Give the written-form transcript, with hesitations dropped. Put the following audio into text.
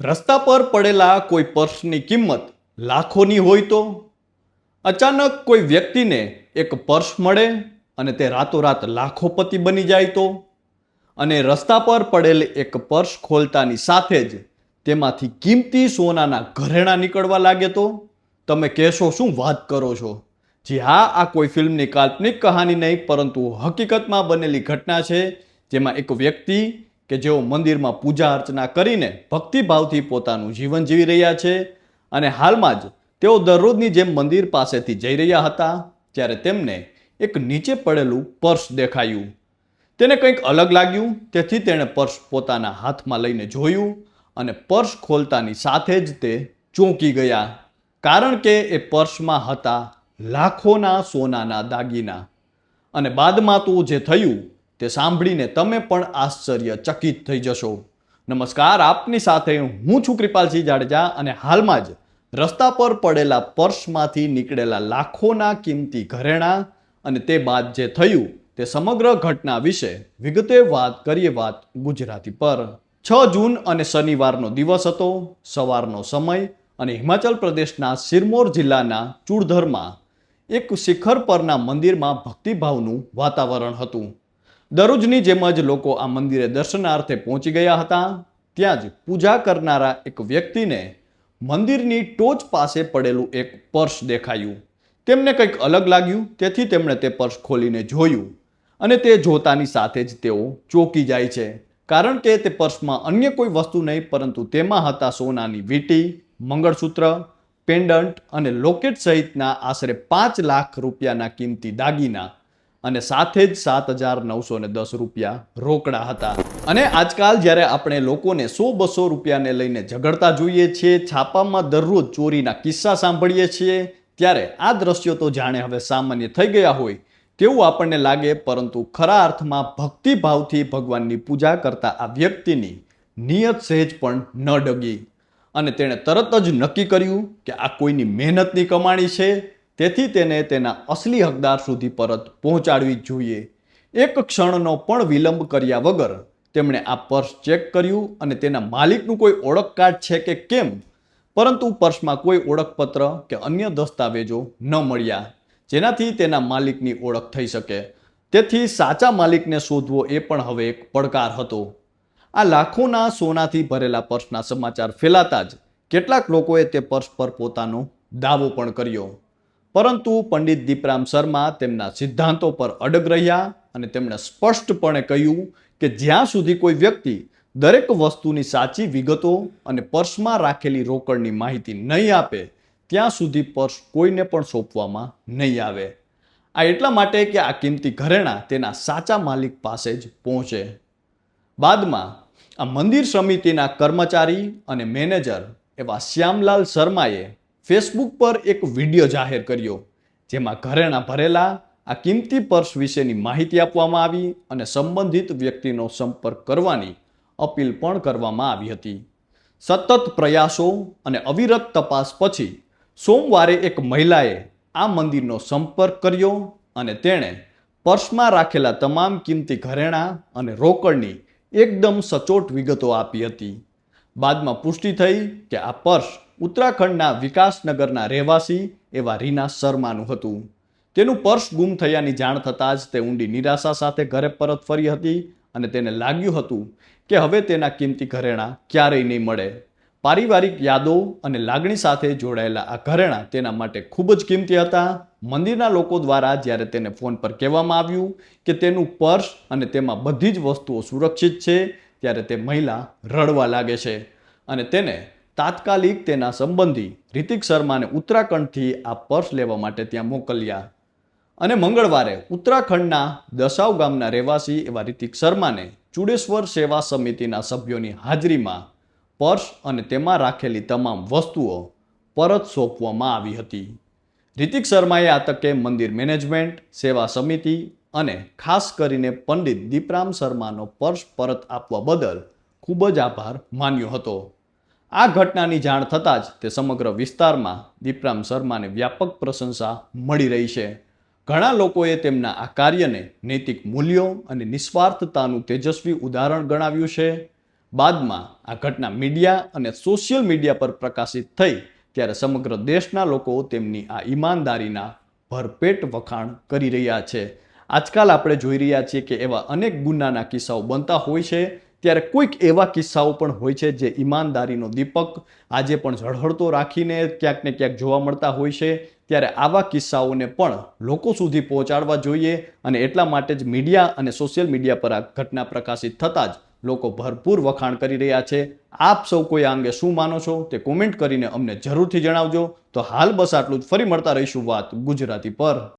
રસ્તા પર પડેલા કોઈ પર્સની કિંમત લાખોની હોય તો અચાનક કોઈ વ્યક્તિને એક પર્સ મળે અને તે રાતોરાત લાખોપતિ બની જાય તો અને રસ્તા પર પડેલ એક પર્સ ખોલતાની સાથે જ તેમાંથી કિંમતી સોનાના ઘરેણાં નીકળવા લાગે તો તમે કહેશો શું વાત કરો છો? જી હા, આ કોઈ ફિલ્મની કાલ્પનિક કહાની નહીં પરંતુ હકીકતમાં બનેલી ઘટના છે, જેમાં એક વ્યક્તિ કે જેઓ મંદિરમાં પૂજા અર્ચના કરીને ભક્તિભાવથી પોતાનું જીવન જીવી રહ્યા છે અને હાલમાં જ તેઓ દરરોજની જેમ મંદિર પાસેથી જઈ રહ્યા હતા ત્યારે તેમને એક નીચે પડેલું પર્સ દેખાયું. તેને કંઈક અલગ લાગ્યું, તેથી તેણે પર્સ પોતાના હાથમાં લઈને જોયું અને પર્સ ખોલતાની સાથે જ તે ચોંકી ગયા, કારણ કે એ પર્સમાં હતા લાખોના સોનાના દાગીના. અને બાદમાં તો જે થયું તે સાંભળીને તમે પણ આશ્ચર્યચકિત થઈ જશો. નમસ્કાર, આપની સાથે હું છું કૃપાલસિંહ જાડેજા અને હાલમાં જ રસ્તા પર પડેલા પર્સમાંથી નીકળેલા લાખોના કિંમતી ઘરેણાં અને તે બાદ જે થયું તે સમગ્ર ઘટના વિશે વિગતે વાત કરીએ. વાત ગુજરાતી પર. 6 જૂન અને શનિવારનો દિવસ હતો. સવારનો સમય અને હિમાચલ પ્રદેશના સિરમૌર જિલ્લાના ચૂડધરમાં એક શિખર પરના મંદિરમાં ભક્તિભાવનું વાતાવરણ હતું. દરરોજની જેમ જ લોકો આ મંદિરે દર્શનાર્થે પહોંચી ગયા હતા. ત્યાં જ પૂજા કરનારા એક વ્યક્તિને મંદિરની ટોચ પાસે પડેલું એક પર્સ દેખાયું. તેમને કંઈક અલગ લાગ્યું, તેથી તેમણે તે પર્સ ખોલીને જોયું અને તે જોતાની સાથે જ તેઓ ચોંકી જાય છે, કારણ કે તે પર્સમાં અન્ય કોઈ વસ્તુ નહીં પરંતુ તેમાં હતા સોનાની વીંટી, મંગળસૂત્ર, પેન્ડન્ટ અને લોકેટ સહિતના આશરે 5 લાખ રૂપિયાના કિંમતી દાગીના અને સાથે જ 7,910 રૂપિયા રોકડા હતા. અને આજકાલ જ્યારે આપણે લોકોને 100-200 રૂપિયાને લઈને ઝઘડતા જોઈએ છીએ, છાપામાં દરરોજ ચોરીના કિસ્સા સાંભળીએ છીએ, ત્યારે આ દ્રશ્યો તો જાણે હવે સામાન્ય થઈ ગયા હોય તેવું આપણને લાગે, પરંતુ ખરા અર્થમાં ભક્તિભાવથી ભગવાનની પૂજા કરતા આ વ્યક્તિની નિયત સહેજ પણ ન ડગી અને તેણે તરત જ નક્કી કર્યું કે આ કોઈની મહેનતની કમાણી છે, તેથી તેને તેના અસલી હકદાર સુધી પરત પહોંચાડવી જ જોઈએ. એક ક્ષણનો પણ વિલંબ કર્યા વગર તેમણે આ પર્સ ચેક કર્યું અને તેના માલિકનું કોઈ ઓળખ કાર્ડ છે કે કેમ, પરંતુ પર્સમાં કોઈ ઓળખપત્ર કે અન્ય દસ્તાવેજો ન મળ્યા જેનાથી તેના માલિકની ઓળખ થઈ શકે. તેથી સાચા માલિકને શોધવો એ પણ હવે એક પડકાર હતો. આ લાખોના સોનાથી ભરેલા પર્સના સમાચાર ફેલાતા જ કેટલાક લોકોએ તે પર્સ પર પોતાનો દાવો પણ કર્યો, પરંતુ પંડિત દીપરામ શર્મા તેમના સિદ્ધાંતો પર અડગ રહ્યા અને તેમણે સ્પષ્ટપણે કહ્યું કે જ્યાં સુધી કોઈ વ્યક્તિ દરેક વસ્તુની સાચી વિગતો અને પર્સમાં રાખેલી રોકડની માહિતી નહીં આપે ત્યાં સુધી પર્સ કોઈને પણ સોંપવામાં નહીં આવે. આ એટલા માટે કે આ કિંમતી ઘરેણાં તેના સાચા માલિક પાસે જ પહોંચે. બાદમાં આ મંદિર સમિતિના કર્મચારી અને મેનેજર એવા શ્યામલાલ શર્માએ ફેસબુક પર એક વિડીયો જાહેર કર્યો, જેમાં ઘરેણાં ભરેલા આ કિંમતી પર્સ વિશેની માહિતી આપવામાં આવી અને સંબંધિત વ્યક્તિનો સંપર્ક કરવાની અપીલ પણ કરવામાં આવી હતી. સતત પ્રયાસો અને અવિરત તપાસ પછી સોમવારે એક મહિલાએ આ મંદિરનો સંપર્ક કર્યો અને તેણે પર્સમાં રાખેલા તમામ કિંમતી ઘરેણાં અને રોકડની એકદમ સચોટ વિગતો આપી હતી. બાદમાં પુષ્ટિ થઈ કે આ પર્સ ઉત્તરાખંડના વિકાસનગરના રહેવાસી એવા રીના શર્માનું હતું. તેનું પર્સ ગુમ થયાની જાણ થતાં જ તે ઊંડી નિરાશા સાથે ઘરે પરત ફરી હતી અને તેને લાગ્યું હતું કે હવે તેના કિંમતી ઘરેણાં ક્યારેય નહીં મળે. પારિવારિક યાદો અને લાગણી સાથે જોડાયેલા આ ઘરેણાં તેના માટે ખૂબ જ કિંમતી હતા. મંદિરના લોકો દ્વારા જ્યારે તેને ફોન પર કહેવામાં આવ્યું કે તેનું પર્સ અને તેમાં બધી જ વસ્તુઓ સુરક્ષિત છે, ત્યારે તે મહિલા રડવા લાગે છે અને તેને તાત્કાલિક તેના સંબંધી રિતિક શર્માને ઉત્તરાખંડથી આ પર્સ લેવા માટે ત્યાં મોકલ્યા. અને મંગળવારે ઉત્તરાખંડના દસાવ ગામના રહેવાસી એવા રિતિક શર્માને ચૂડેશ્વર સેવા સમિતિના સભ્યોની હાજરીમાં પર્સ અને તેમાં રાખેલી તમામ વસ્તુઓ પરત સોંપવામાં આવી હતી. રિતિક શર્માએ આ તકે મંદિર મેનેજમેન્ટ, સેવા સમિતિ અને ખાસ કરીને પંડિત દીપરામ શર્માનો પર્સ પરત આપવા બદલ ખૂબ જ આભાર માન્યો હતો. આ ઘટનાની જાણ થતાં જ તે સમગ્ર વિસ્તારમાં દીપરામ શર્માને વ્યાપક પ્રશંસા મળી રહી છે. ઘણા લોકોએ તેમના આ કાર્યને નૈતિક મૂલ્યો અને નિસ્વાર્થતાનું તેજસ્વી ઉદાહરણ ગણાવ્યું છે. બાદમાં આ ઘટના મીડિયા અને સોશિયલ મીડિયા પર પ્રકાશિત થઈ ત્યારે સમગ્ર દેશના લોકો તેમની આ ઈમાનદારીના ભરપેટ વખાણ કરી રહ્યા છે. આજકાલ આપણે જોઈ રહ્યા છીએ કે એવા અનેક ગુનાના કિસ્સાઓ બનતા હોય છે, ત્યારે કોઈક એવા કિસ્સાઓ પણ હોય છે જે ઈમાનદારીનો દીપક આજે પણ ઝળહળતો રાખીને ક્યાંક ને ક્યાંક જોવા મળતા હોય છે. ત્યારે આવા કિસ્સાઓને પણ લોકો સુધી પહોંચાડવા જોઈએ અને એટલા માટે જ મીડિયા અને સોશિયલ મીડિયા પર આ ઘટના પ્રકાશિત થતાં જ લોકો ભરપૂર વખાણ કરી રહ્યા છે. આપ સૌ કોઈ આ અંગે શું માનો છો તે કોમેન્ટ કરીને અમને જરૂરથી જણાવજો. તો હાલ બસ આટલું જ. ફરી મળતા રહીશું વાત ગુજરાતી પર.